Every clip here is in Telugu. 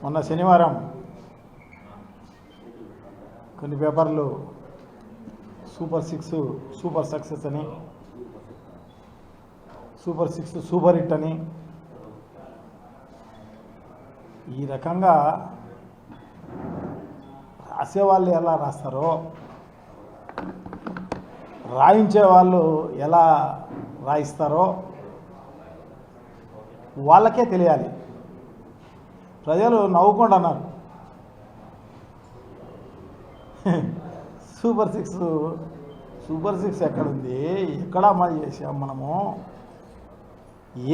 మొన్న శనివారం కొన్ని పేపర్లు సూపర్ 6 సూపర్ సక్సెస్ అని, సూపర్ 6 సూపర్ హిట్ అని ఈ రకంగా రాసేవాళ్ళు ఎలా రాస్తారో, రాయించే వాళ్ళు ఎలా రాయిస్తారో వాళ్ళకే తెలియాలి. ప్రజలు నవ్వుకుండా అన్నారు, సూపర్ 6 ఎక్కడుంది, ఎక్కడ అమలు చేసాం, మనము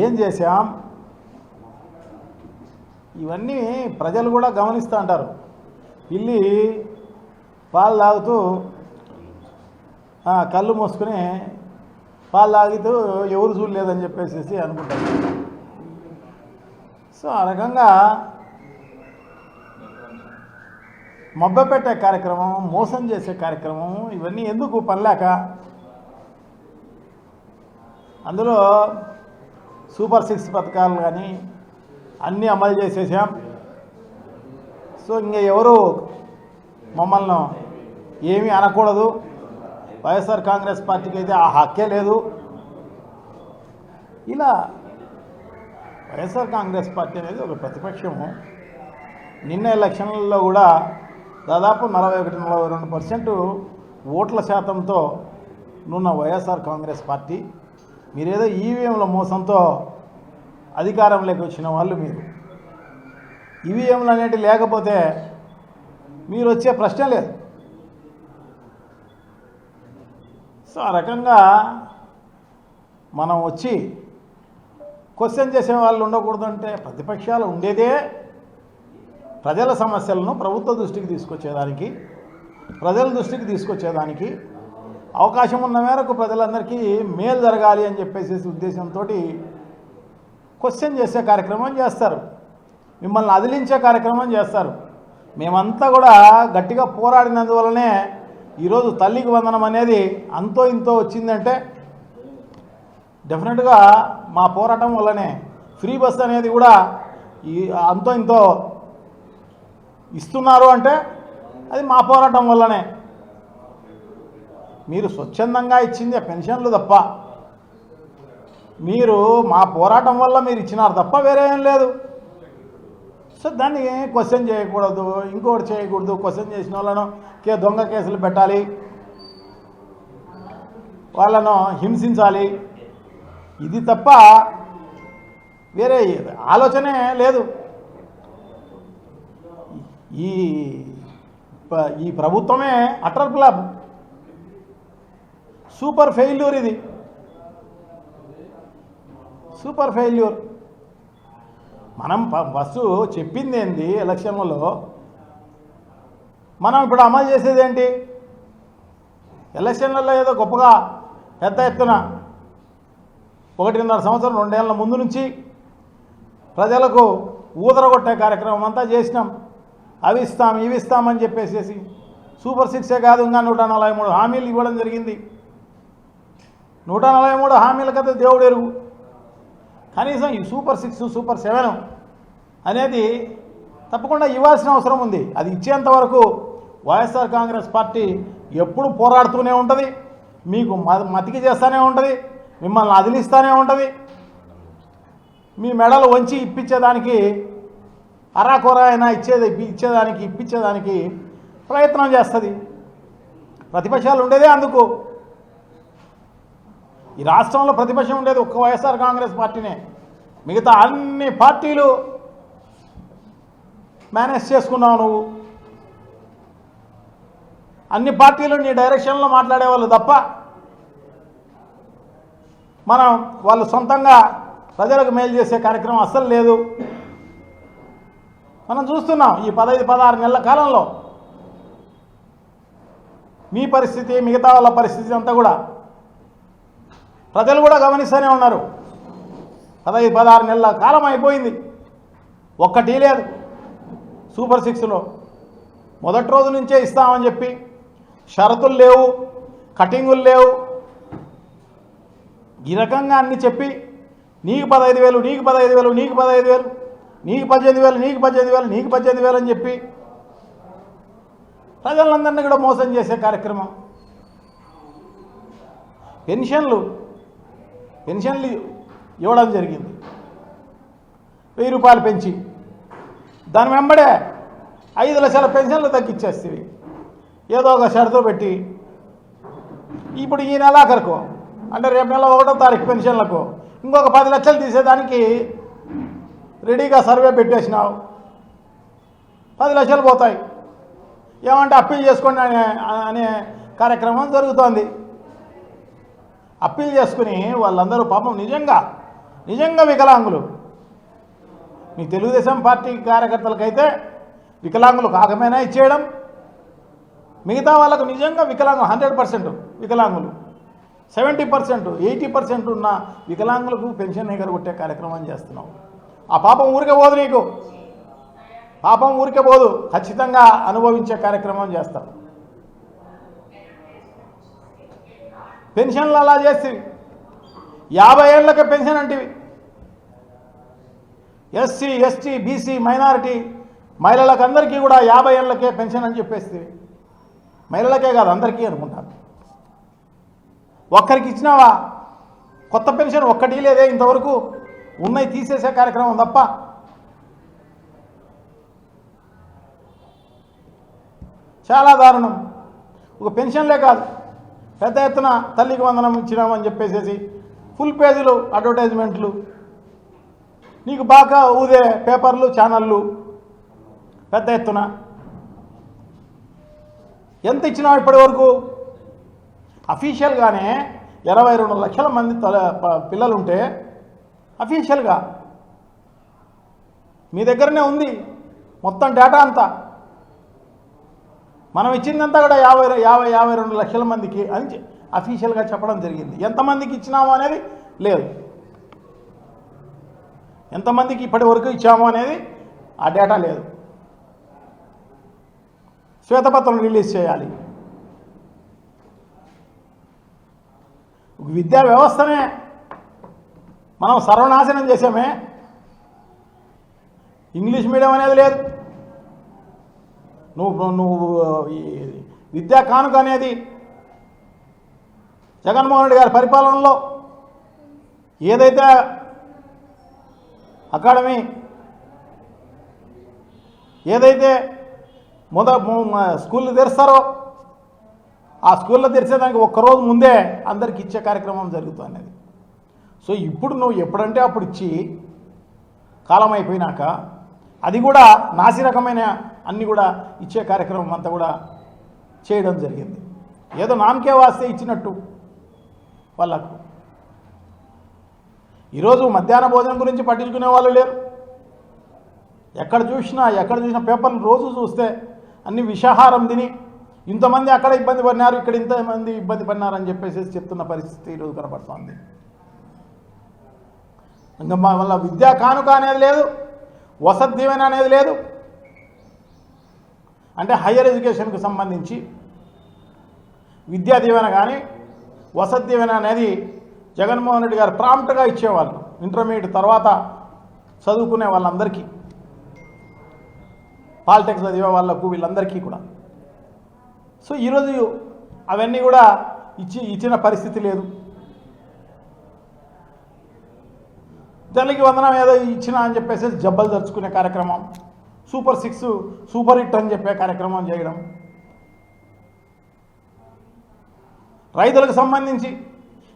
ఏం చేశాం, ఇవన్నీ ప్రజలు కూడా గమనిస్తూ అంటారు. పిల్లి పాలు తాగుతూ కళ్ళు మూసుకుని పాలు తాగుతూ ఎవరు చూడలేదని చెప్పేసి అనుకుంటారు. సో ఆ రకంగా మభ్యపెట్టే కార్యక్రమం, మోసం చేసే కార్యక్రమం, ఇవన్నీ ఎందుకు పనిలేక అందులో సూపర్ 6 పథకాలు కానీ అన్నీ అమలు చేసేసాం. సో ఇంకా ఎవరు మమ్మల్ని ఏమీ అనకూడదు, వైఎస్ఆర్ కాంగ్రెస్ పార్టీకి అయితే ఆ హక్కే లేదు. ఇలా వైఎస్ఆర్ కాంగ్రెస్ పార్టీ అనేది ఒక ప్రతిపక్షము. నిన్న ఎలక్షన్లలో కూడా దాదాపు 41-42% ఓట్ల శాతంతో నున్న వైఎస్ఆర్ కాంగ్రెస్ పార్టీ. మీరేదో ఈవీఎంల మోసంతో అధికారంలోకి వచ్చిన వాళ్ళు. మీరు ఈవీఎంలు అనేటివి లేకపోతే మీరు వచ్చే ప్రశ్న లేదు. సో ఆ రకంగా మనం వచ్చి క్వశ్చన్ చేసే వాళ్ళు ఉండకూడదు. అంటే ప్రతిపక్షాలు ఉండేదే ప్రజల సమస్యలను ప్రభుత్వ దృష్టికి తీసుకొచ్చేదానికి, ప్రజల దృష్టికి తీసుకొచ్చేదానికి, అవకాశం ఉన్న మేరకు ప్రజలందరికీ మేలు జరగాలి అని చెప్పేసి ఉద్దేశంతో క్వశ్చన్ చేసే కార్యక్రమం చేస్తారు, మిమ్మల్ని అదిలించే కార్యక్రమం చేస్తారు. మేమంతా కూడా గట్టిగా పోరాడినందువల్లనే ఈరోజు తల్లికి వందనం అనేది అంతో ఇంతో వచ్చిందంటే డెఫినెట్గా మా పోరాటం వల్లనే. ఫ్రీ బస్ అనేది కూడా అంతో ఇంతో ఇస్తున్నారు అంటే అది మా పోరాటం వల్లనే. మీరు స్వచ్ఛందంగా ఇచ్చిందే పెన్షన్లు తప్ప, మీరు మా పోరాటం వల్ల మీరు ఇచ్చినారు తప్ప వేరే ఏం లేదు. సో దాన్ని క్వశ్చన్ చేయకూడదు, ఇంకోటి చేయకూడదు. క్వశ్చన్ చేసిన వాళ్ళను దొంగ కేసులు పెట్టాలి, వాళ్ళను హింసించాలి, ఇది తప్ప వేరే ఆలోచనే లేదు. ఈ ప్రభుత్వమే అటర్ ఫ్లాప్, సూపర్ ఫెయిల్యూర్. ఇది సూపర్ ఫెయిల్యూర్. మనం బస్సు చెప్పింది ఏంది ఎలక్షన్లలో, మనం ఇప్పుడు అమలు చేసేది ఏంటి? ఎలక్షన్లలో ఏదో గొప్పగా పెద్ద ఎత్తున 1.5 సంవత్సరం 2 ఏళ్ల ముందు నుంచి ప్రజలకు ఊదరగొట్టే కార్యక్రమం అంతా చేసినాం. అవి ఇస్తాం, ఇవి ఇస్తామని చెప్పేసి సూపర్ 6 కాదు, ఇంకా 143 హామీలు ఇవ్వడం జరిగింది. 143 హామీల కథ దేవుడు ఎరుగు. కనీసం ఈ సూపర్ 6 సూపర్ 7 అనేది తప్పకుండా ఇవ్వాల్సిన అవసరం ఉంది. అది ఇచ్చేంత వరకు వైఎస్ఆర్ కాంగ్రెస్ పార్టీ ఎప్పుడు పోరాడుతూనే ఉంటుంది, మీకు మతికి చేస్తూనే ఉంటుంది, మిమ్మల్ని అదిలిస్తూనే ఉంటుంది. మీ మెడలు వంచి ఇప్పించేదానికి, అరాకొర అయినా ఇప్పించేదానికి ప్రయత్నం చేస్తుంది. ప్రతిపక్షాలు ఉండేదే అందుకు. ఈ రాష్ట్రంలో ప్రతిపక్షం ఉండేది ఒక్క వైఎస్ఆర్ కాంగ్రెస్ పార్టీనే. మిగతా అన్ని పార్టీలు మేనేజ్ చేసుకున్నావు నువ్వు. అన్ని పార్టీలు నీ డైరెక్షన్లో మాట్లాడేవాళ్ళు తప్ప వాళ్ళు సొంతంగా ప్రజలకు మేలు చేసే కార్యక్రమం అస్సలు లేదు. మనం చూస్తున్నాం ఈ 15-16 నెలల కాలంలో మీ పరిస్థితి, మిగతా వాళ్ళ పరిస్థితి అంతా కూడా ప్రజలు కూడా గమనిస్తూనే ఉన్నారు. 15-16 నెలల కాలం అయిపోయింది, ఒక్కటీ లేదు. సూపర్ 6లో మొదటి రోజు నుంచే ఇస్తామని చెప్పి షరతులు లేవు, కటింగులు లేవు, ఈ రకంగా అన్ని చెప్పి నీకు 15,000 నీకు 15,000 నీకు 15,000 నీకు 18,000 నీకు 18,000 నీకు 18,000 అని చెప్పి ప్రజలందరినీ కూడా మోసం చేసే కార్యక్రమం. పెన్షన్లు ఇవ్వడం జరిగింది 1000 రూపాయలు పెంచి, దాని వెంబడే 5 లక్షల పెన్షన్లు తగ్గించేస్తేవి ఏదో ఒక షరతు పెట్టి. ఇప్పుడు ఈ నెలాఖరుకు అంటే రేపు నెల 1వ తారీఖు పెన్షన్లకు ఇంకొక 10 లక్షలు తీసేదానికి రెడీగా సర్వే పెట్టేసినావు. 10 లక్షలు పోతాయి. ఏమంటే అప్పీల్ చేసుకోండి అనే కార్యక్రమం జరుగుతోంది. అప్పీల్ చేసుకుని వాళ్ళందరూ పాపం నిజంగా వికలాంగులు. మీ తెలుగుదేశం పార్టీ కార్యకర్తలకైతే వికలాంగులు కాకమైనా ఇచ్చేయడం, మిగతా వాళ్ళకు నిజంగా వికలాంగులు 100% వికలాంగులు 70% 80% ఉన్న వికలాంగులకు పెన్షన్ ఎగరగొట్టే కార్యక్రమం చేస్తున్నావు. ఆ పాపం ఊరికే పోదు, నీకు పాపం ఊరికే పోదు, ఖచ్చితంగా అనుభవించే కార్యక్రమం చేస్తాం. పెన్షన్లు అలా చేస్తేవి 50 ఏళ్ళకే పెన్షన్ అంటివి. ఎస్సీ ఎస్టీ బీసీ మైనారిటీ మహిళలకు అందరికీ కూడా 50 ఏళ్ళకే పెన్షన్ అని చెప్పేస్తే, మహిళలకే కాదు అందరికీ అనుకుంటాను. ఒక్కరికి ఇచ్చినావా? కొత్త పెన్షన్ ఒక్కటి లేదే ఇంతవరకు. ఉన్నాయి తీసేసే కార్యక్రమం తప్ప. చాలా దారుణం. ఒక పెన్షన్లే కాదు, పెద్ద ఎత్తున తల్లికి వందనం ఇచ్చినామని చెప్పేసేసి ఫుల్ పేజీలు అడ్వర్టైజ్మెంట్లు, నీకు బాగా ఊదే పేపర్లు ఛానళ్ళు పెద్ద ఎత్తున. ఎంత ఇచ్చినావు ఇప్పటి వరకు? అఫీషియల్గానే 22 లక్షల మంది పిల్లలుంటే అఫీషియల్గా మీ దగ్గరనే ఉంది మొత్తం డేటా అంతా. మనం ఇచ్చిందంతా కూడా 52 లక్షల మందికి అని అఫీషియల్గా చెప్పడం జరిగింది. ఎంతమందికి ఇచ్చినాము అనేది లేదు, ఎంతమందికి ఇప్పటి వరకు ఇచ్చాము అనేది ఆ డేటా లేదు. శ్వేతపత్రం రిలీజ్ చేయాలి. విద్యా వ్యవస్థనే మనం సర్వనాశనం చేసామే. ఇంగ్లీష్ మీడియం అనేది లేదు. నువ్వు విద్యా కానుక అనేది జగన్మోహన్ రెడ్డి గారి పరిపాలనలో ఏదైతే అకాడమీ ఏదైతే స్కూళ్ళు తెరుస్తారో ఆ స్కూల్లో తెరిచేదానికి ఒక్కరోజు ముందే అందరికి ఇచ్చే కార్యక్రమం జరుగుతుంది అనేది. సో ఇప్పుడు నువ్వు ఎప్పుడంటే అప్పుడు ఇచ్చి కాలం అయిపోయినాక అది కూడా నాసి రకమైన అన్నీ కూడా ఇచ్చే కార్యక్రమం అంతా కూడా చేయడం జరిగింది. ఏదో నామకే వాస్తే ఇచ్చినట్టు వాళ్ళకు. ఈరోజు మధ్యాహ్న భోజనం గురించి పట్టించుకునే వాళ్ళు లేరు. ఎక్కడ చూసినా పేపర్లు రోజు చూస్తే అన్ని విషాహారం తిని ఇంతమంది అక్కడ ఇబ్బంది పడినారు, ఇక్కడ ఇంతమంది ఇబ్బంది పడినారని చెప్పేసి చెప్తున్న పరిస్థితి ఈరోజు కనపడుతోంది. ఇంకా మళ్ళీ విద్యా కానుక అనేది లేదు, వసతి దీవెన అనేది లేదు. అంటే హయ్యర్ ఎడ్యుకేషన్కి సంబంధించి విద్యా దీవెన కానీ వసతి దీవెన అనేది జగన్మోహన్ రెడ్డి గారు ప్రాంప్ట్గా ఇచ్చేవాళ్ళు ఇంటర్మీడియట్ తర్వాత చదువుకునే వాళ్ళందరికీ, పాలిటెక్స్ చదివే వాళ్ళకు వీళ్ళందరికీ కూడా. సో ఈరోజు అవన్నీ కూడా ఇచ్చిన పరిస్థితి లేదు. తల్లికి వందనం ఏదో ఇచ్చినా అని చెప్పేసి జబ్బలు తెరుచుకునే కార్యక్రమం, సూపర్ 6 సూపర్ హిట్ అని చెప్పే కార్యక్రమం చేయడం. రైతులకు సంబంధించి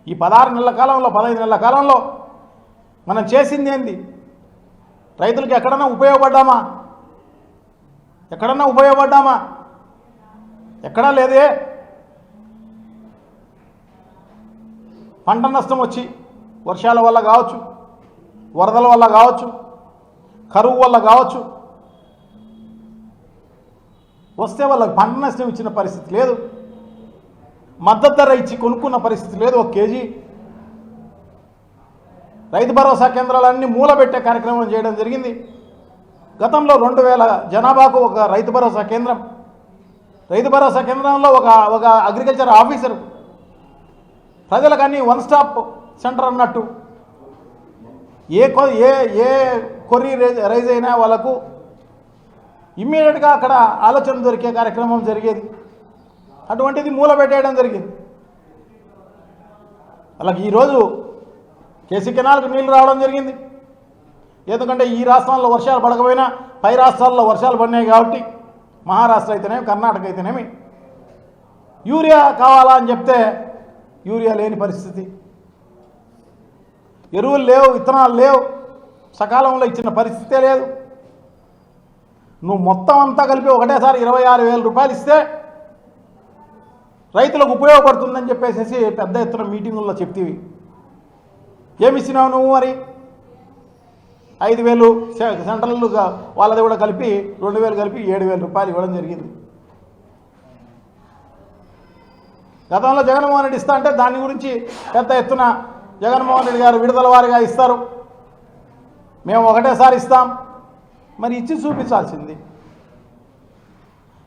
ఈ 16 నెలల కాలంలో 15 నెలల కాలంలో మనం చేసింది ఏంది? రైతులకు ఎక్కడన్నా ఉపయోగపడ్డామా? ఎక్కడా లేదే. పంట నష్టం వచ్చి వర్షాల వల్ల కావచ్చు, వరదల వల్ల కావచ్చు, కరువు వల్ల కావచ్చు వస్తే వాళ్ళకి పంట నష్టం ఇచ్చిన పరిస్థితి లేదు. మద్దతు ధర ఇచ్చి కొనుక్కున్న పరిస్థితి లేదు. 1 కేజీ రైతు భరోసా కేంద్రాలన్నీ మూలబెట్టే కార్యక్రమం చేయడం జరిగింది. గతంలో 2000 జనాభాకు ఒక రైతు భరోసా కేంద్రం, రైతు భరోసా కేంద్రంలో ఒక అగ్రికల్చర్ ఆఫీసరు, ప్రజలకు అన్ని 1 స్టాప్ సెంటర్ అన్నట్టు. ఏ కొర్రీ రైజ్ అయినా వాళ్ళకు ఇమ్మీడియట్గా అక్కడ ఆలోచన దొరికే కార్యక్రమం జరిగేది. అటువంటిది మూలబెట్టేయడం జరిగింది. అలాగే ఈరోజు కేసీ కెనాల్కి నీళ్లు రావడం జరిగింది. ఎందుకంటే ఈ రాష్ట్రాల్లో వర్షాలు పడకపోయినా పై రాష్ట్రాల్లో వర్షాలు పడినాయి కాబట్టి, మహారాష్ట్ర అయితేనేమి కర్ణాటక అయితేనేమి యూరియా కావాలా అని చెప్తే యూరియా లేని పరిస్థితి, ఎరువులు లేవు, విత్తనాలు లేవు, సకాలంలో ఇచ్చిన పరిస్థితే లేదు. నువ్వు మొత్తం అంతా కలిపి ఒకటేసారి 26,000 రూపాయలు ఇస్తే రైతులకు ఉపయోగపడుతుందని చెప్పేసి పెద్ద ఎత్తున మీటింగుల్లో చెప్తీవి. ఏమి ఇచ్చినావు నువ్వు? మరి 5,000 సెంట్రల్ వాళ్ళది కూడా కలిపి 2,000 కలిపి 7,000 రూపాయలు ఇవ్వడం జరిగింది. గతంలో జగన్మోహన్ రెడ్డి ఇస్తా అంటే దాని గురించి పెద్ద ఎత్తున జగన్మోహన్ రెడ్డి గారు విడుదల వారిగా ఇస్తారు, మేము ఒకటేసారి ఇస్తాం. మరి ఇచ్చి చూపించాల్సింది.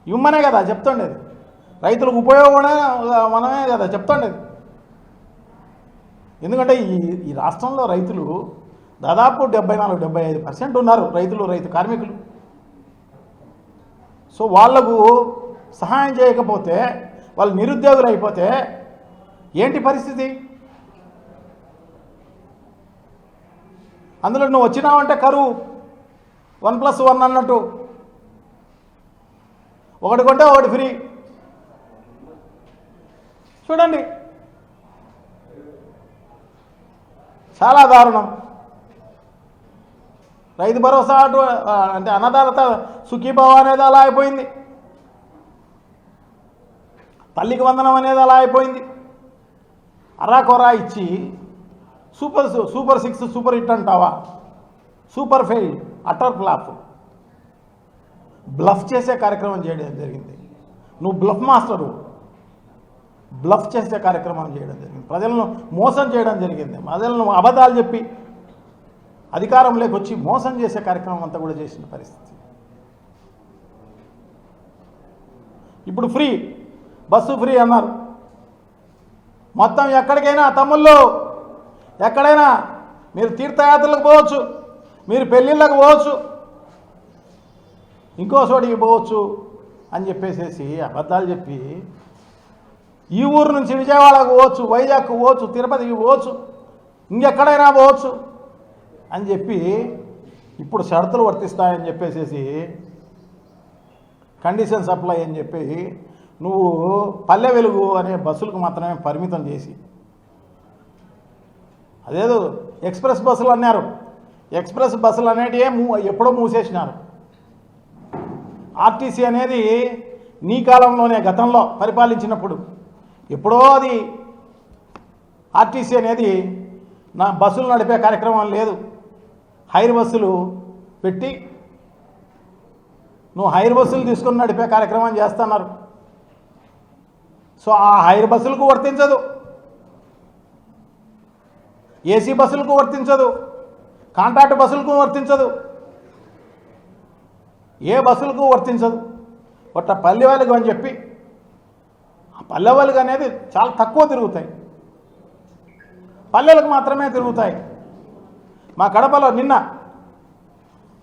ఇవ్వమనే కదా చెప్తుండేది, రైతులకు ఉపయోగమే మనమే కదా చెప్తుండేది. ఎందుకంటే ఈ రాష్ట్రంలో రైతులు దాదాపు 74-75% ఉన్నారు, రైతు కార్మికులు. సో వాళ్లకు సహాయం చేయకపోతే, వాళ్ళు నిరుద్యోగులు అయిపోతే ఏంటి పరిస్థితి? అందులో నువ్వు వచ్చినావంటే కరువు 1+1 అన్నట్టు, ఒకటి కొంటే ఒకటి ఫ్రీ. చూడండి, చాలా దారుణం. రైతు భరోసా అంటే అన్నదాత సుఖీభావ అనేది అలా అయిపోయింది, తల్లికి వందనం అనేది అలా అయిపోయింది. అరాకొరా ఇచ్చి సూపర్ 6 సూపర్ హిట్ అంటావా? Super fail, utter flop. Bluff చేసే కార్యక్రమం చేయడం జరిగింది. నువ్వు బ్లఫ్ మాస్టరు, బ్లఫ్ చేసే కార్యక్రమం చేయడం జరిగింది. ప్రజలను మోసం చేయడం జరిగింది. ప్రజలను అబద్ధాలు చెప్పి అధికారంలోకి వచ్చి మోసం చేసే కార్యక్రమం అంతా కూడా చేసిన పరిస్థితి. ఇప్పుడు ఫ్రీ, బస్సు ఫ్రీ అన్నారు. మొత్తం ఎక్కడికైనా తమ్ముళ్ళు, ఎక్కడైనా మీరు తీర్థయాత్రలకు పోవచ్చు, మీరు పెళ్ళిళ్ళకు పోవచ్చు, ఇంకో చోటికి పోవచ్చు అని చెప్పేసేసి అబద్ధాలు చెప్పి ఈ ఊరు నుంచి విజయవాడకు పోవచ్చు, వైజాగ్కు పోవచ్చు, తిరుపతికి పోవచ్చు, ఇంకెక్కడైనా పోవచ్చు అని చెప్పి ఇప్పుడు షరతులు వర్తిస్తాయని చెప్పేసేసి కండిషన్ సప్లై అని చెప్పి నువ్వు పల్లె వెలుగు అనే బస్సులకు మాత్రమే పరిమితం చేసి, అదేదో ఎక్స్ప్రెస్ బస్సులు అన్నారు. ఎక్స్ప్రెస్ బస్సులు అనేటివి ఎప్పుడో మూసేసినారు. ఆర్టీసీ అనేది నీ కాలంలోనే, గతంలో పరిపాలించినప్పుడు ఎప్పుడో అది ఆర్టీసీ అనేది నా బస్సులు నడిపే కార్యక్రమం లేదు. హైర్ బస్సులు పెట్టి నువ్వు హైర్ బస్సులు తీసుకుని నడిపే కార్యక్రమం చేస్తున్నారు. సో ఆ హైర్ బస్సులకు వర్తించదు, ఏసీ బస్సులకు వర్తించదు, కాంట్రాక్ట్ బస్సులకు వర్తించదు, ఏ బస్సులకు వర్తించదు. ఒట్ట పల్లె వెలుగు అని చెప్పి, ఆ పల్లె వెలుగు అనేది చాలా తక్కువ తిరుగుతాయి, పల్లెలకు మాత్రమే తిరుగుతాయి. మా కడపలో నిన్న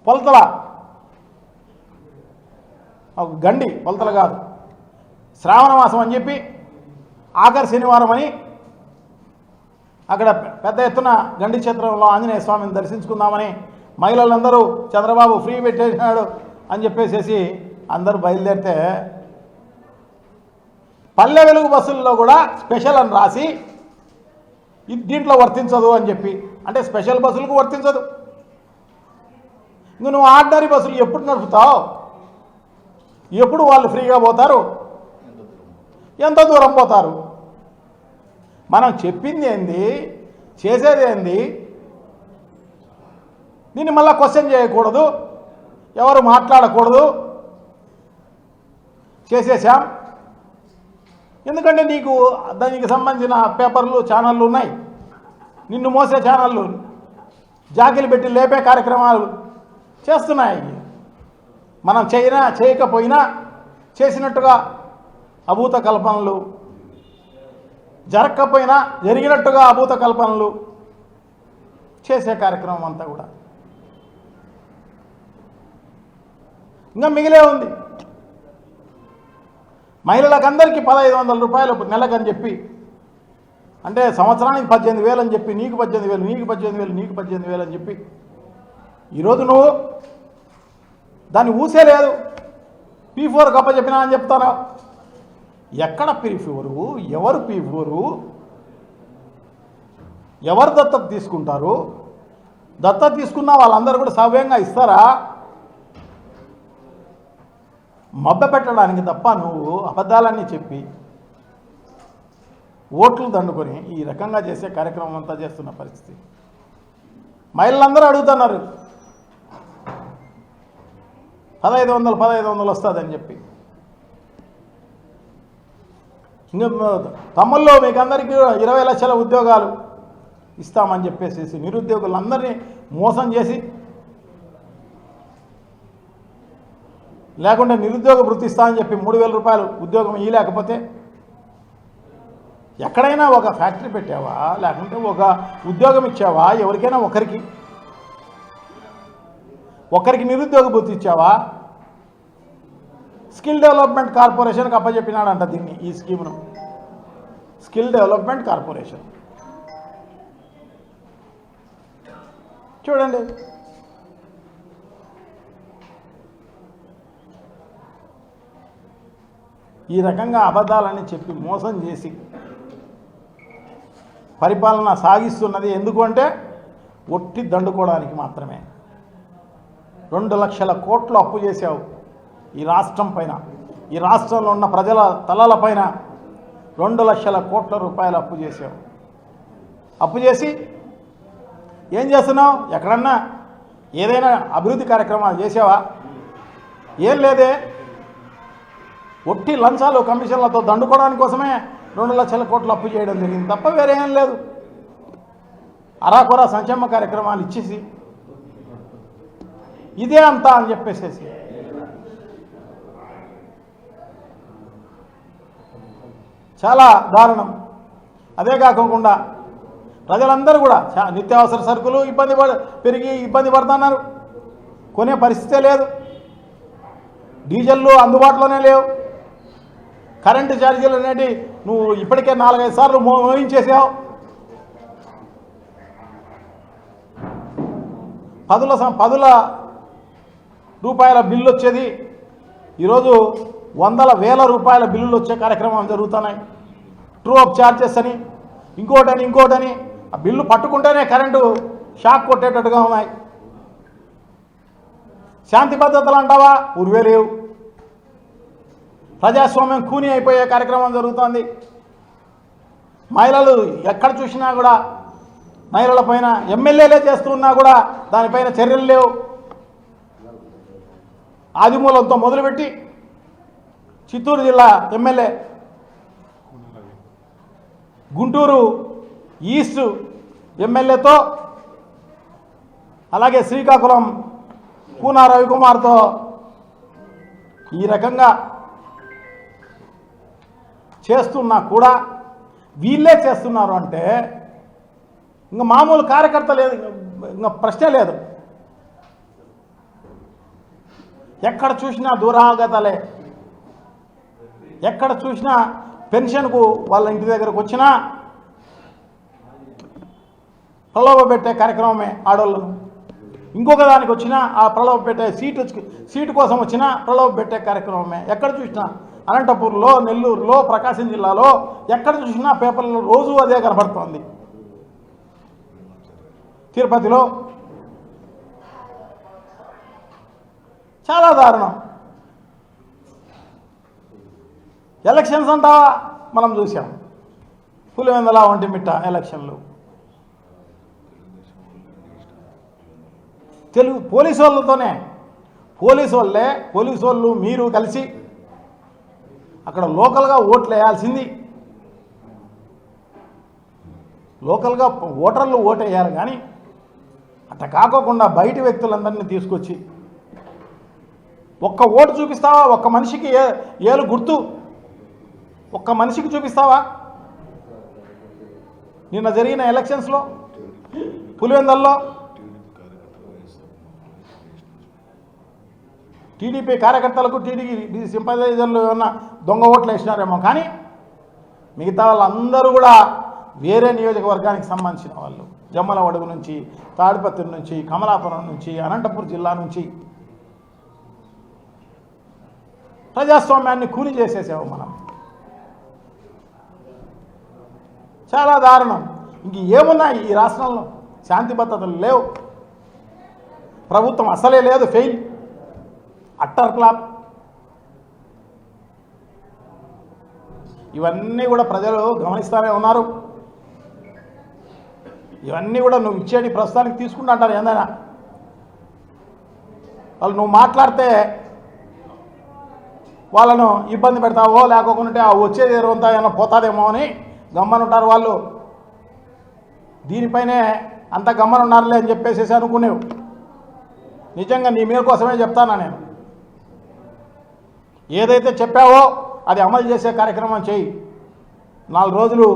పొలతల గండి, పొలతల కాదు, శ్రావణ మాసం అని చెప్పి ఆఖరి శనివారం అని అక్కడ పెద్ద ఎత్తున గండి క్షేత్రంలో ఆంజనేయ స్వామిని దర్శించుకుందామని మహిళలందరూ చంద్రబాబు ఫ్రీ పెట్టేసినాడు అని చెప్పేసి అందరూ బయలుదేరితే పల్లె వెలుగు బస్సుల్లో కూడా స్పెషల్ అని రాసి దీంట్లో వర్తించదు అని చెప్పి, అంటే స్పెషల్ బస్సులకు వర్తించదు. ఇంక నువ్వు ఆర్డినరీ బస్సులు ఎప్పుడు నడుపుతావు? ఎప్పుడు వాళ్ళు ఫ్రీగా పోతారు? ఎంత దూరం పోతారు? మనం చెప్పింది ఏంది, చేసేది ఏంది? దీన్ని మళ్ళీ క్వశ్చన్ చేయకూడదు, ఎవరు మాట్లాడకూడదు, చేసేసాం. ఎందుకంటే నీకు దానికి సంబంధించిన పేపర్లు, ఛానళ్ళు ఉన్నాయి, నిన్ను మోసే ఛానళ్ళు జాకీలు పెట్టి లేపే కార్యక్రమాలు చేస్తున్నాయి. మనం చేయకపోయినా చేసినట్టుగా అభూత కల్పనలు, జరగకపోయినా జరిగినట్టుగా అభూత కల్పనలు చేసే కార్యక్రమం అంతా కూడా. ఇంకా మిగిలే ఉంది. మహిళలకందరికీ 1,500 రూపాయలు నెలకని చెప్పి, అంటే సంవత్సరానికి 18,000 అని చెప్పి, నీకు 18,000, నీకు 18,000, నీకు 18,000 అని చెప్పి ఈరోజు నువ్వు దాన్ని ఊసే లేదు. P4 గొప్ప చెప్పినా అని చెప్తారా? ఎక్కడ P4? ఎవరు P4? ఎవరు దత్తత తీసుకుంటారు? దత్తత తీసుకున్న వాళ్ళందరూ కూడా సవ్యంగా ఇస్తారా? మభ్య పెట్టడానికి తప్ప నువ్వు అబద్ధాలన్నీ చెప్పి ఓట్లు దండుకొని ఈ రకంగా చేసే కార్యక్రమం అంతా చేస్తున్న పరిస్థితి. మహిళలందరూ అడుగుతున్నారు 1,500 వస్తుందని చెప్పి. ఇంకా తమ్ముళ్ళు మీకు అందరికీ 20 లక్షల ఉద్యోగాలు ఇస్తామని చెప్పేసి నిరుద్యోగులందరినీ మోసం చేసి, లేకుంటే నిరుద్యోగ వృత్తి ఇస్తామని చెప్పి 3,000 రూపాయలు ఉద్యోగం ఇవ్వలేకపోతే, ఎక్కడైనా ఒక ఫ్యాక్టరీ పెట్టావా? లేకుంటే ఒక ఉద్యోగం ఇచ్చావా? ఎవరికైనా ఒకరికి నిరుద్యోగ వృత్తి ఇచ్చావా? స్కిల్ డెవలప్మెంట్ కార్పొరేషన్కి అప్పచెప్పినాడంట దీన్ని, ఈ స్కీమ్ను. స్కిల్ డెవలప్మెంట్ కార్పొరేషన్ చూడండి. ఈ రకంగా అబద్ధాలని చెప్పి మోసం చేసి పరిపాలన సాగిస్తున్నది ఎందుకంటే ఒట్టి దండుకోవడానికి మాత్రమే. 2 లక్షల కోట్లు అప్పు చేశావు ఈ రాష్ట్రం పైన, ఈ రాష్ట్రంలో ఉన్న ప్రజల తలల పైన 2 లక్షల కోట్ల రూపాయలు అప్పు చేశావు. అప్పు చేసి ఏం చేస్తున్నావు? ఎక్కడన్నా ఏదైనా అభివృద్ధి కార్యక్రమాలు చేసావా? ఏం లేదే. ఒట్టి లంచాలు కమిషన్లతో దండుకోవడానికి కోసమే 2 లక్షల కోట్లు అప్పు చేయడం జరిగింది తప్ప వేరే ఏం లేదు. అరాకొరా సంక్షేమ కార్యక్రమాలు ఇచ్చేసి ఇదే అంతా అని చెప్పేసేసి చాలా దారుణం. అదే కాకుండా ప్రజలందరూ కూడా నిత్యావసర సరుకులు పెరిగి ఇబ్బంది పడుతున్నారు. కొనే పరిస్థితే లేదు. డీజిల్లు అందుబాటులోనే లేవు. కరెంటు ఛార్జీలు అనేవి నువ్వు ఇప్పటికే 4-5 సార్లు మోయించేసావు. పదుల రూపాయల బిల్లు వచ్చేది ఈరోజు 100,000 రూపాయల బిల్లులు వచ్చే కార్యక్రమం జరుగుతున్నాయి. ట్రూ అప్ ఛార్జెస్ అని ఇంకోటని ఆ బిల్లు పట్టుకుంటేనే కరెంటు షాక్ కొట్టేటట్టుగా ఉన్నాయి. శాంతి భద్రతలు అంటావా? ఉరివే లేవు. ప్రజాస్వామ్యం కూని అయిపోయే కార్యక్రమం జరుగుతోంది. మహిళలు ఎక్కడ చూసినా కూడా మహిళల పైన ఎమ్మెల్యేలే చేస్తున్నా కూడా దానిపైన చర్యలు లేవు. ఆదిమూలంతో మొదలుపెట్టి చిత్తూరు జిల్లా ఎమ్మెల్యే, గుంటూరు ఈస్ట్ ఎమ్మెల్యేతో, అలాగే శ్రీకాకుళం కూనా రవికుమార్తో ఈ రకంగా చేస్తున్నా కూడా వీళ్ళే చేస్తున్నారు అంటే ఇంకా మామూలు కార్యకర్త లేదు, ఇంకా ప్రశ్నే లేదు. ఎక్కడ చూసినా దురాగతలే. ఎక్కడ చూసినా పెన్షన్కు వాళ్ళ ఇంటి దగ్గరకు వచ్చినా ప్రలోభ పెట్టే కార్యక్రమమే ఆడవాళ్ళను. ఇంకొక దానికి వచ్చినా ఆ ప్రలోభ పెట్టే సీటు కోసం వచ్చినా ప్రలోభ పెట్టే కార్యక్రమమే. ఎక్కడ చూసినా అనంతపూర్లో, నెల్లూరులో, ప్రకాశం జిల్లాలో ఎక్కడ చూసినా పేపర్లో రోజు అదే కనబడుతోంది. తిరుపతిలో చాలా దారుణం. ఎలక్షన్స్ అంటావా? మనం చూసాం పులివెందుల ఒంటిమిట్ట ఎలక్షన్లు. తెలుగు పోలీసు వాళ్ళతోనే, పోలీసు వాళ్ళు మీరు కలిసి అక్కడ లోకల్గా ఓట్లు వేయాల్సింది. లోకల్గా ఓటర్లు ఓటు వేయాలి. కానీ అట్లా కాకోకుండా బయట వ్యక్తులందరినీ తీసుకొచ్చి ఒక్క ఓటు చూపిస్తావా? ఒక్క మనిషికి ఏలు గుర్తు ఒక్క మనిషికి చూపిస్తావా? నిన్న జరిగిన ఎలక్షన్స్లో పులివెందల్లో టీడీపీ కార్యకర్తలకు టీడీపీ సింపథైజర్లు ఏమన్నా దొంగ ఓట్లు వేసినారేమో, కానీ మిగతా వాళ్ళందరూ కూడా వేరే నియోజకవర్గానికి సంబంధించిన వాళ్ళు. జమ్మలమడుగు నుంచి, తాడిపత్రి నుంచి, కమలాపురం నుంచి, అనంతపురం జిల్లా నుంచి ప్రజాస్వామ్యాన్ని కూలి చేసేసాము మనం. చాలా దారుణం. ఇంక ఏమున్నాయి ఈ రాష్ట్రంలో? శాంతి భద్రతలు లేవు, ప్రభుత్వం అసలే లేదు, ఫెయిల్, అట్టర్ ఫ్లాప్. ఇవన్నీ కూడా ప్రజలు గమనిస్తూనే ఉన్నారు. ఇవన్నీ కూడా నువ్వు ఇచ్చేది ప్రస్తుతానికి తీసుకుంటా అంటారు. ఏందైనా వాళ్ళు నువ్వు మాట్లాడితే వాళ్ళను ఇబ్బంది పెడతావో, లేకపోతే ఆ వచ్చేది ఎరువంతా ఏమైనా పోతాదేమో అని గమ్మనుంటారు వాళ్ళు. దీనిపైనే అంత గమ్మనున్నారులే అని చెప్పేసి అనుకునేవు. నిజంగా నీ మీద కోసమే చెప్తానా నేను. ఏదైతే చెప్పావో అది అమలు చేసే కార్యక్రమం చేయి. 4 రోజులు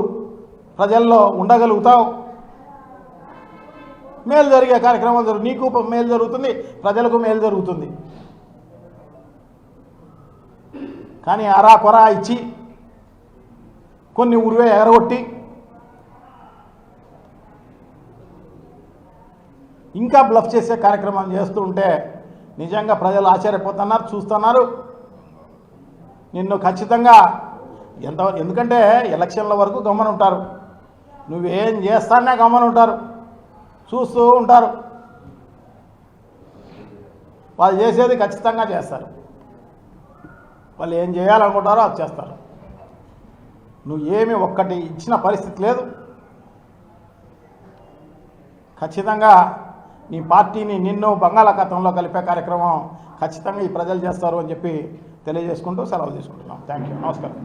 ప్రజల్లో ఉండగలుగుతావు, మేలు జరిగే కార్యక్రమం నీకు మేలు జరుగుతుంది, ప్రజలకు మేలు జరుగుతుంది. కానీ అరా కొరా ఇచ్చి కొన్ని ఉరివే ఎగరగొట్టి ఇంకా బ్లఫ్ చేసే కార్యక్రమం చేస్తూ ఉంటే నిజంగా ప్రజలు ఆశ్చర్యపోతున్నారు, చూస్తున్నారు. నిన్ను ఖచ్చితంగా ఎందుకంటే ఎలక్షన్ల వరకు గమ్మన ఉంటారు, నువ్వేం చేస్తానే గమ్మన ఉంటారు, చూస్తూ ఉంటారు. వాళ్ళు చేసేది ఖచ్చితంగా చేస్తారు. వాళ్ళు ఏం చేయాలనుకుంటారో అది చేస్తారు. నువ్వు ఏమి ఒక్కటి ఇచ్చిన పరిస్థితి లేదు. ఖచ్చితంగా నీ పార్టీని నిన్ను బంగాళాఖాతంలో కలిపే కార్యక్రమం ఖచ్చితంగా ఈ ప్రజలు చేస్తారు అని చెప్పి తెలియజేసుకుంటూ సెలవు తీసుకుంటున్నాం. Thank you. నమస్కారం.